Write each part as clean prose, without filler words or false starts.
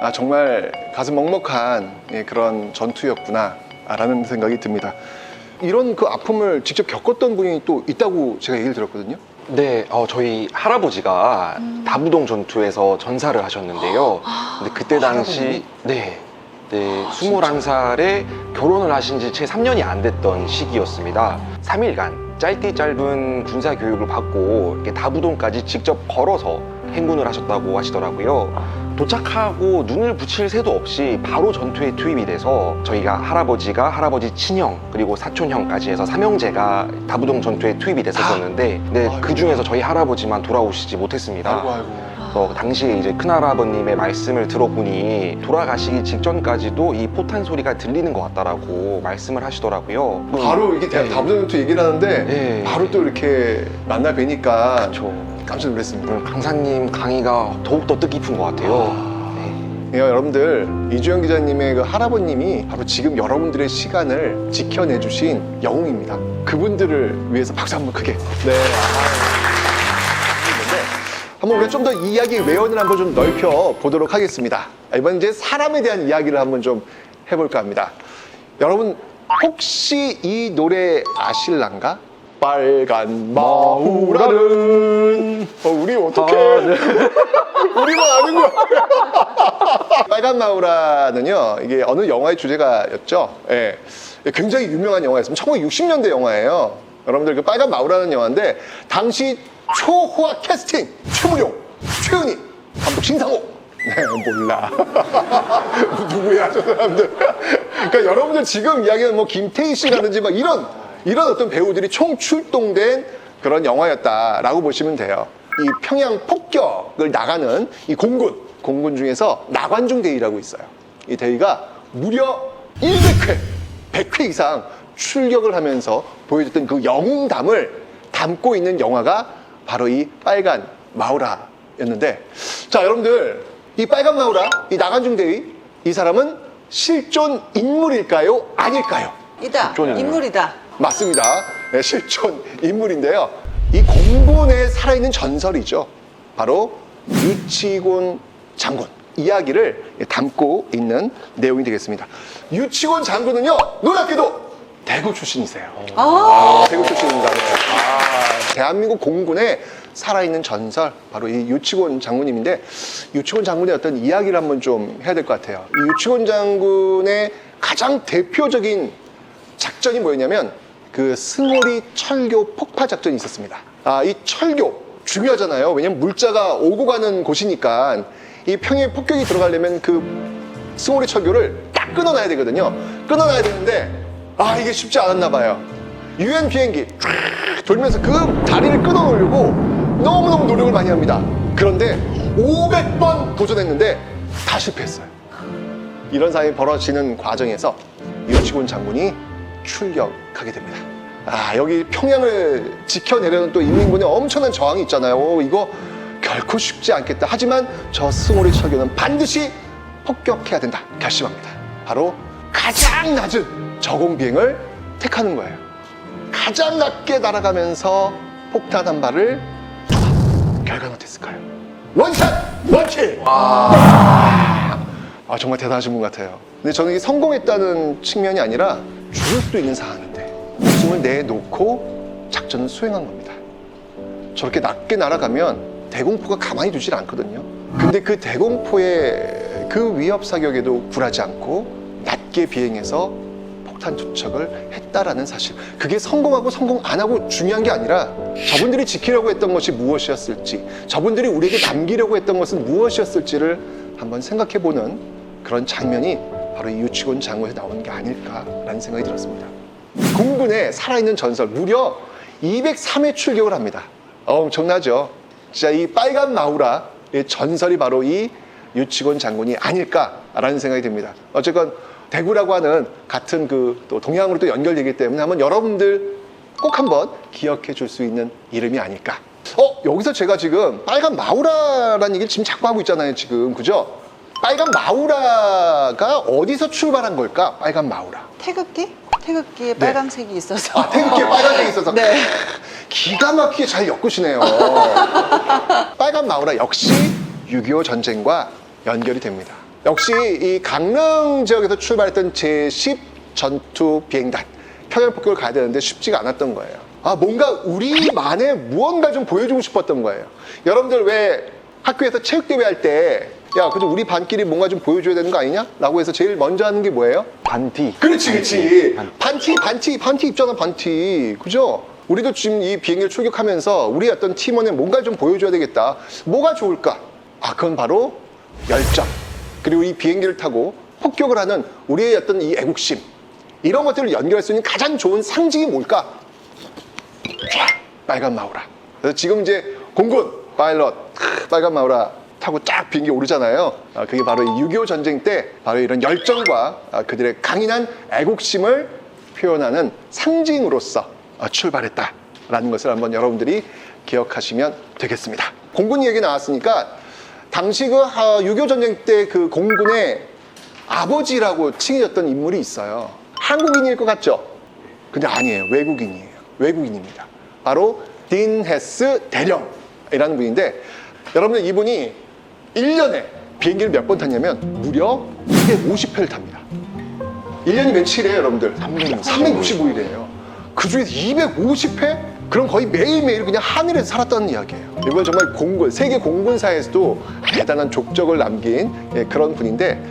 아, 정말 가슴 먹먹한 그런 전투였구나 라는 생각이 듭니다. 이런 그 아픔을 직접 겪었던 분이 또 있다고 제가 얘기를 들었거든요. 네, 저희 할아버지가 다부동 전투에서 전사를 하셨는데요. 근데 그때 당시 할아버님이? 네, 21살에 결혼을 하신 지 채 3년이 안 됐던 시기였습니다. 3일간 짧디 짧은 군사 교육을 받고 이렇게 다부동까지 직접 걸어서 행군을 하셨다고 하시더라고요. 도착하고 눈을 붙일 새도 없이 바로 전투에 투입이 돼서 저희가 할아버지가 할아버지 친형 그리고 사촌형까지 해서 삼형제가 다부동 전투에 투입이 됐었는데 네, 그 중에서 저희 할아버지만 돌아오시지 못했습니다. 아이고. 당시에 이제 큰할아버님의 말씀을 들어보니 돌아가시기 직전까지도 이 포탄 소리가 들리는 것 같다라고 말씀을 하시더라고요. 바로 이게 네. 다부동 전투 얘기를 하는데 네. 바로 또 이렇게 만나 뵈니까 저 깜짝 놀랐습니다. 강사님 강의가 더욱더 뜻깊은 것 같아요. 네. 여러분들, 이주영 기자님의 그 할아버님이 바로 지금 여러분들의 시간을 지켜내주신 영웅입니다. 그분들을 위해서 박수 한번 크게. 네. 한번 우리가 좀 더 이야기 외연을 한번 좀 넓혀 보도록 하겠습니다. 이번 이제 사람에 대한 이야기를 한번 좀 해볼까 합니다. 여러분, 혹시 이 노래 아실란가? 빨간 마우라는 우리 어떻게 우리만 아는 거야. 빨간 마우라는요, 이게 어느 영화의 주제가였죠. 예. 굉장히 유명한 영화였습니다. 1960년대 영화예요. 여러분들 그 빨간 마우라는 영화인데 당시 초호화 캐스팅 최무룡, 최은희, 감독 신상호. 네, 몰라. 누구야 저 사람들. 그러니까 여러분들 지금 이야기하는 뭐 김태희 씨라든지 막 이런 어떤 배우들이 총 출동된 그런 영화였다라고 보시면 돼요. 이 평양 폭격을 나가는 이 공군 중에서 나관중 대위라고 있어요. 이 대위가 무려 100회, 100회 이상 출격을 하면서 보여줬던 그 영웅담을 담고 있는 영화가 바로 이 빨간 마우라였는데, 자, 여러분들, 이 빨간 마우라, 이 나관중 대위, 이 사람은 실존 인물일까요? 아닐까요? 인물이다. 맞습니다. 네, 실존 인물인데요. 이 공군에 살아있는 전설이죠. 바로 유치곤 장군 이야기를 담고 있는 내용이 되겠습니다. 유치곤 장군은요, 놀랍게도 대구 출신이세요. 대구 출신입니다. 네. 대한민국 공군에 살아있는 전설, 바로 이 유치곤 장군님인데, 유치곤 장군의 어떤 이야기를 한번 좀 해야 될 것 같아요. 이 유치곤 장군의 가장 대표적인 작전이 뭐였냐면 그 승오리 철교 폭파 작전이 있었습니다. 이 철교 중요하잖아요. 왜냐면 물자가 오고 가는 곳이니까 이 평양 폭격이 들어가려면 그 승오리 철교를 딱 끊어놔야 되거든요. 끊어놔야 되는데 이게 쉽지 않았나 봐요. 유엔 비행기 쫙 돌면서 그 다리를 끊어놓으려고 너무너무 노력을 많이 합니다. 그런데 500번 도전했는데 다 실패했어요. 이런 상황이 벌어지는 과정에서 유치곤 장군이 출격하게 됩니다. 여기 평양을 지켜내려는 또 인민군의 엄청난 저항이 있잖아요. 이거 결코 쉽지 않겠다. 하지만 저 승오리 철교는 반드시 폭격해야 된다. 결심합니다. 바로 가장 낮은 저공 비행을 택하는 거예요. 가장 낮게 날아가면서 폭탄 한 발을 결과는 어땠을까요? 원샷! 원킬! 정말 대단하신 분 같아요. 근데 저는 이게 성공했다는 측면이 아니라 죽을 수도 있는 상황인데 목숨을 내놓고 작전을 수행한 겁니다. 저렇게 낮게 날아가면 대공포가 가만히 두질 않거든요. 근데 그 대공포의 그 위협 사격에도 굴하지 않고 낮게 비행해서 폭탄 투척을 했다라는 사실. 그게 성공하고 성공 안 하고 중요한 게 아니라 저분들이 지키려고 했던 것이 무엇이었을지, 저분들이 우리에게 남기려고 했던 것은 무엇이었을지를 한번 생각해보는 그런 장면이 바로 이 유치곤 장군에서 나오는 게 아닐까라는 생각이 들었습니다. 공군에 살아있는 전설, 무려 203회 출격을 합니다. 엄청나죠? 진짜 이 빨간 마우라의 전설이 바로 이 유치곤 장군이 아닐까라는 생각이 듭니다. 어쨌건 대구라고 하는 같은 그 또 동양으로 또 연결되기 때문에 한번 여러분들 꼭 한번 기억해 줄 수 있는 이름이 아닐까. 여기서 제가 지금 빨간 마우라라는 얘기를 지금 자꾸 하고 있잖아요, 지금. 그죠? 빨간 마우라가 어디서 출발한 걸까? 빨간 마우라. 태극기에 빨간색이 있어서. 태극기에 빨간색이 있어서. 네. 기가 막히게 잘 엮으시네요. 빨간 마우라 역시 6.25 전쟁과 연결이 됩니다. 역시 이 강릉 지역에서 출발했던 제10 전투 비행단 평양 폭격을 가야 되는데 쉽지가 않았던 거예요. 뭔가 우리만의 무언가 좀 보여주고 싶었던 거예요. 여러분들 왜 학교에서 체육대회 할 때 그래도 우리 반끼리 뭔가 좀 보여줘야 되는 거 아니냐? 라고 해서 제일 먼저 하는 게 뭐예요? 반티. 그렇지. 반티 입잖아, 반티. 그죠? 우리도 지금 이 비행기를 출격하면서 우리 어떤 팀원에 뭔가 좀 보여줘야 되겠다. 뭐가 좋을까? 그건 바로 열정. 그리고 이 비행기를 타고 폭격을 하는 우리의 어떤 이 애국심. 이런 것들을 연결할 수 있는 가장 좋은 상징이 뭘까? 빨간 마우라. 그래서 지금 이제 공군, 파일럿, 빨간 마우라 타고 쫙 비행기 오르잖아요. 그게 바로 6.25 전쟁 때 바로 이런 열정과 그들의 강인한 애국심을 표현하는 상징으로서 출발했다라는 것을 한번 여러분들이 기억하시면 되겠습니다. 공군 얘기 나왔으니까 당시 그 6.25 전쟁 때 그 공군의 아버지라고 칭해졌던 인물이 있어요. 한국인일 것 같죠? 근데 아니에요. 외국인이에요. 외국인입니다. 바로 딘 헤스 대령이라는 분인데 여러분들 이분이 1년에 비행기를 몇 번 탔냐면 무려 250회를 탑니다. 1년이 며칠이에요, 여러분들? 365일이에요. 그 중에서 250회? 그럼 거의 매일매일 그냥 하늘에서 살았다는 이야기예요. 이건 정말 공군, 세계 공군사에서도 대단한 족적을 남긴 그런 분인데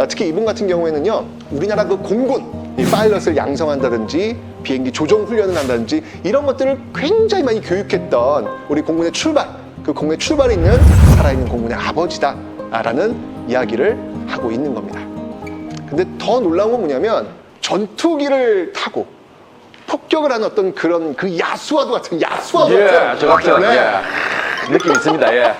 특히 이분 같은 경우에는요, 우리나라 그 공군, 이 파일럿을 양성한다든지 비행기 조종 훈련을 한다든지 이런 것들을 굉장히 많이 교육했던 우리 공군의 출발, 그 공군의 출발에 있는 살아있는 공군의 아버지다라는 이야기를 하고 있는 겁니다. 근데 더 놀라운 건 뭐냐면 전투기를 타고 폭격을 하는 어떤 그런 그 야수와도 같은 저 같은 느낌 있습니다. 네,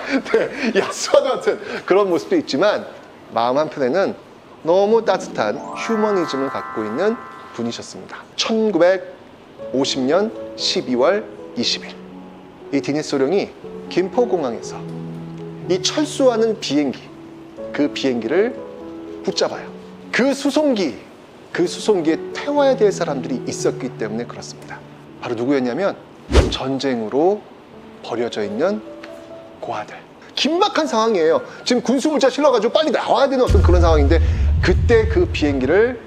야수와도 같은 그런 모습도 있지만 마음 한편에는 너무 따뜻한 휴머니즘을 갖고 있는 분이셨습니다. 1950년 12월 20일 이 디니스 소령이 김포공항에서 이 철수하는 비행기, 그 비행기를 붙잡아요. 그 수송기에 태워야 될 사람들이 있었기 때문에 그렇습니다. 바로 누구였냐면 전쟁으로 버려져 있는 고아들. 긴박한 상황이에요. 지금 군수물자 실려가지고 빨리 나와야 되는 어떤 그런 상황인데 그때 그 비행기를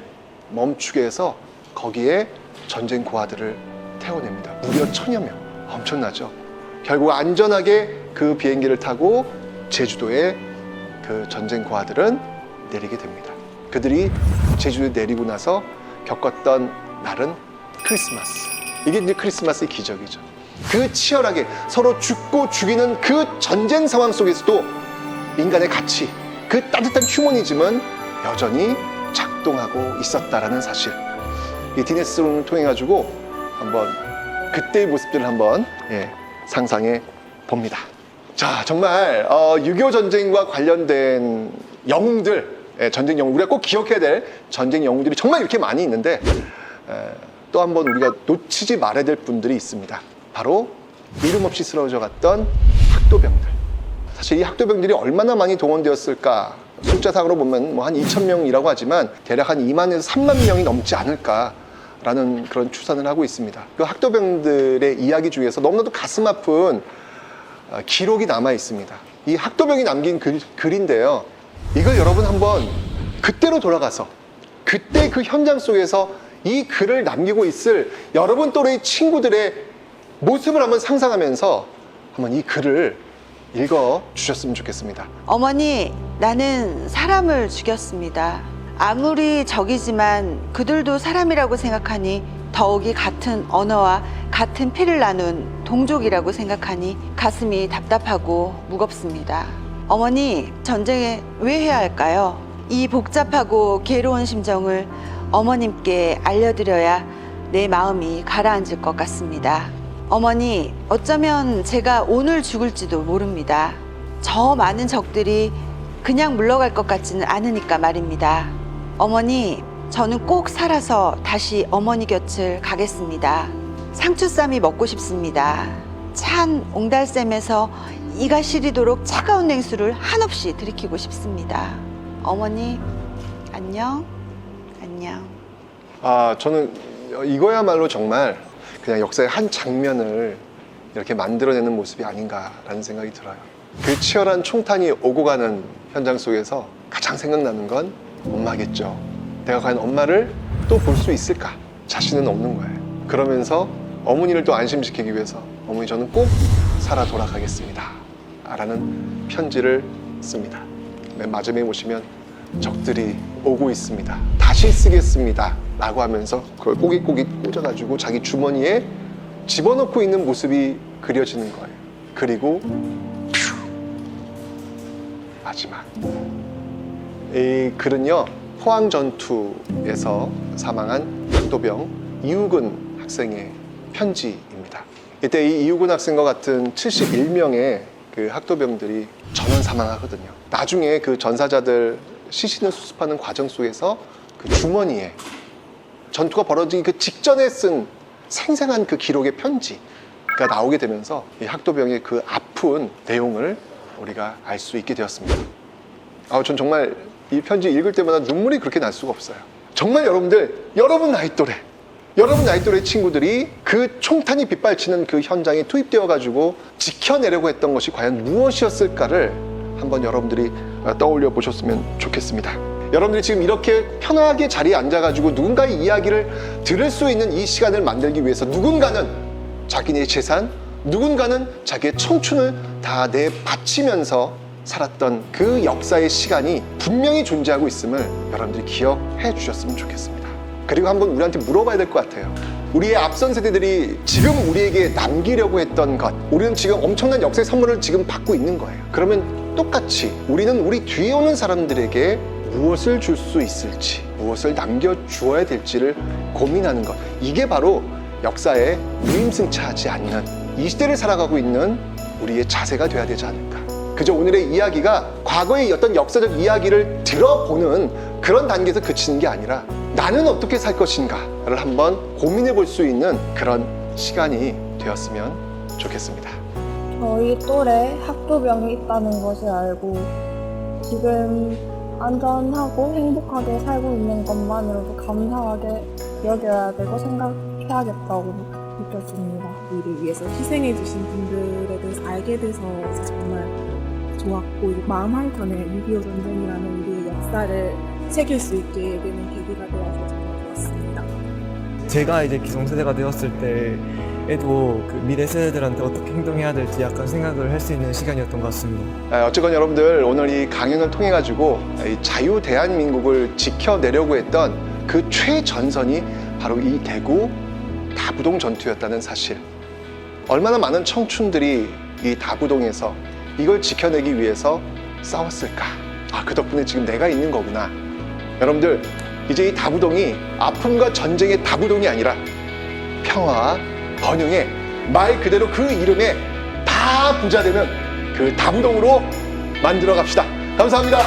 멈추게 해서 거기에 전쟁 고아들을 태워냅니다. 무려 1000여 명. 엄청나죠? 결국 안전하게 그 비행기를 타고 제주도에 그 전쟁 고아들은 내리게 됩니다. 그들이 제주도에 내리고 나서 겪었던 날은 크리스마스. 이게 이제 크리스마스의 기적이죠. 그 치열하게 서로 죽고 죽이는 그 전쟁 상황 속에서도 인간의 가치, 그 따뜻한 휴머니즘은 여전히 작동하고 있었다라는 사실. 이 디니스 소령을 통해 가지고 한번 그때의 모습들을 한번 상상해 봅니다. 자, 정말 6.25 전쟁과 관련된 영웅들, 전쟁 영웅, 우리가 꼭 기억해야 될 전쟁 영웅들이 정말 이렇게 많이 있는데 또 한 번 우리가 놓치지 말아야 될 분들이 있습니다. 바로 이름 없이 쓰러져 갔던 학도병들. 사실 이 학도병들이 얼마나 많이 동원되었을까? 숫자상으로 보면 뭐 한 2,000명이라고 하지만 대략 한 2만에서 3만 명이 넘지 않을까라는 그런 추산을 하고 있습니다. 그 학도병들의 이야기 중에서 너무나도 가슴 아픈 기록이 남아 있습니다. 이 학도병이 남긴 글인데요. 이걸 여러분 한번 그때로 돌아가서 그때 그 현장 속에서 이 글을 남기고 있을 여러분 또래의 친구들의 모습을 한번 상상하면서 한번 이 글을 읽어 주셨으면 좋겠습니다. 어머니, 나는 사람을 죽였습니다. 아무리 적이지만 그들도 사람이라고 생각하니 더욱이 같은 언어와 같은 피를 나눈 동족이라고 생각하니 가슴이 답답하고 무겁습니다. 어머니, 전쟁에 왜 해야 할까요? 이 복잡하고 괴로운 심정을 어머님께 알려드려야 내 마음이 가라앉을 것 같습니다. 어머니, 어쩌면 제가 오늘 죽을지도 모릅니다. 저 많은 적들이 그냥 물러갈 것 같지는 않으니까 말입니다. 어머니, 저는 꼭 살아서 다시 어머니 곁을 가겠습니다. 상추쌈이 먹고 싶습니다. 찬 옹달샘에서 이가 시리도록 차가운 냉수를 한없이 들이키고 싶습니다. 어머니, 안녕. 안녕. 저는 이거야말로 정말 그냥 역사의 한 장면을 이렇게 만들어내는 모습이 아닌가라는 생각이 들어요. 그 치열한 총탄이 오고 가는 현장 속에서 가장 생각나는 건 엄마겠죠. 내가 과연 엄마를 또 볼 수 있을까? 자신은 없는 거예요. 그러면서 어머니를 또 안심시키기 위해서 어머니 저는 꼭 살아 돌아가겠습니다 라는 편지를 씁니다. 맨 마지막에 보시면 적들이 오고 있습니다. 다시 쓰겠습니다 라고 하면서 그걸 꼬깃꼬깃 꽂아가지고 자기 주머니에 집어넣고 있는 모습이 그려지는 거예요. 그리고 퓨! 마지막. 이 글은요, 포항 전투에서 사망한 학도병 이우근 학생의 편지입니다. 이때 이 이우근 학생과 같은 71명의 그 학도병들이 전원 사망하거든요. 나중에 그 전사자들 시신을 수습하는 과정 속에서 그 주머니에 전투가 벌어지기 그 직전에 쓴 생생한 그 기록의 편지가 나오게 되면서 이 학도병의 그 아픈 내용을 우리가 알 수 있게 되었습니다. 전 정말 이 편지 읽을 때마다 눈물이 그렇게 날 수가 없어요. 정말 여러분 나이 또래 친구들이 그 총탄이 빗발치는 그 현장에 투입되어 가지고 지켜내려고 했던 것이 과연 무엇이었을까를 한번 여러분들이 떠올려 보셨으면 좋겠습니다. 여러분들이 지금 이렇게 편하게 자리에 앉아가지고 누군가의 이야기를 들을 수 있는 이 시간을 만들기 위해서 누군가는 자기네 재산, 누군가는 자기의 청춘을 다 내바치면서 살았던 그 역사의 시간이 분명히 존재하고 있음을 여러분들이 기억해 주셨으면 좋겠습니다. 그리고 한번 우리한테 물어봐야 될 것 같아요. 우리의 앞선 세대들이 지금 우리에게 남기려고 했던 것, 우리는 지금 엄청난 역사의 선물을 지금 받고 있는 거예요. 그러면 똑같이 우리는 우리 뒤에 오는 사람들에게 무엇을 줄 수 있을지, 무엇을 남겨주어야 될지를 고민하는 것, 이게 바로 역사에 무임승차하지 않는 이 시대를 살아가고 있는 우리의 자세가 돼야 되지 않을까. 그저 오늘의 이야기가 과거의 어떤 역사적 이야기를 들어보는 그런 단계에서 그치는 게 아니라 나는 어떻게 살 것인가를 한번 고민해 볼 수 있는 그런 시간이 되었으면 좋겠습니다. 저희 또래 학도병이 있다는 것을 알고 지금 안전하고 행복하게 살고 있는 것만으로도 감사하게 여겨야 되고 생각해야겠다고 느꼈습니다. 우리를 위해서 희생해주신 분들에 대해서 알게 돼서 정말 좋았고, 마음 한켠에 6.25 전쟁이라는 우리의 역사를 새길 수 있게 되는 계기가 되어서 정말 좋았습니다. 제가 이제 기성세대가 되었을 때에도 그 미래 세대들한테 어떻게 행동해야 될지 약간 생각을 할 수 있는 시간이었던 것 같습니다. 어쨌건 여러분들 오늘 이 강연을 통해 가지고 이 자유 대한민국을 지켜내려고 했던 그 최전선이 바로 이 대구 다부동 전투였다는 사실. 얼마나 많은 청춘들이 이 다부동에서 이걸 지켜내기 위해서 싸웠을까. 그 덕분에 지금 내가 있는 거구나. 여러분들 이제 이 다부동이 아픔과 전쟁의 다부동이 아니라 평화와 번영의 말 그대로 그 이름에 다 부자되는 그 다부동으로 만들어 갑시다. 감사합니다.